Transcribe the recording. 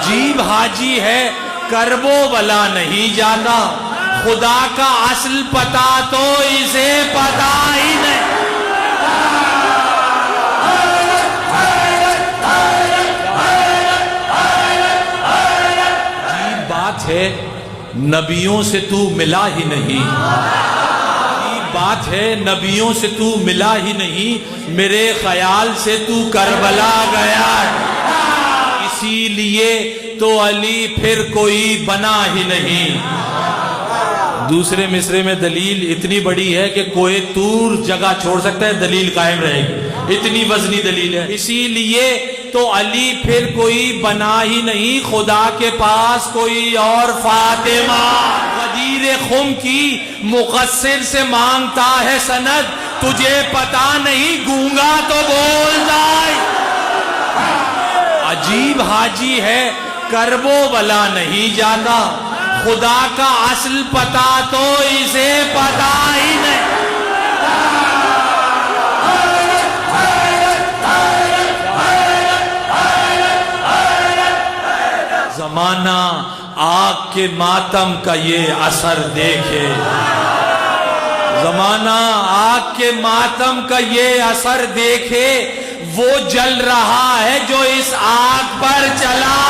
عجیب حاجی ہے کرب و بلا نہیں جاتا، خدا کا اصل پتا تو اسے پتا ہی نہیں۔ عجیب بات ہے نبیوں سے تو ملا ہی نہیں، عجیب بات ہے نبیوں سے تو ملا ہی نہیں، میرے خیال سے تو کربلا گیا ہے، اسی لیے تو علی پھر کوئی بنا ہی نہیں۔ دوسرے مصرے میں دلیل اتنی بڑی ہے کہ کوئی طور جگہ چھوڑ سکتا ہے، دلیل قائم رہے گی، اتنی وزنی دلیل ہے۔ اسی لیے تو علی پھر کوئی بنا ہی نہیں، خدا کے پاس کوئی اور فاطمہ۔ غدیر خم کی مقصر سے مانگتا ہے سند، تجھے پتا نہیں گونگا تو بولتا ہے۔ عجیب حاجی ہے کرب و بلا نہیں جاتا، خدا کا اصل پتا تو اسے پتا ہی نہیں۔ زمانہ آگ کے ماتم کا یہ اثر دیکھے، زمانہ آگ کے ماتم کا یہ اثر دیکھے، وہ جل رہا ہے جو اس آگ پر چلا۔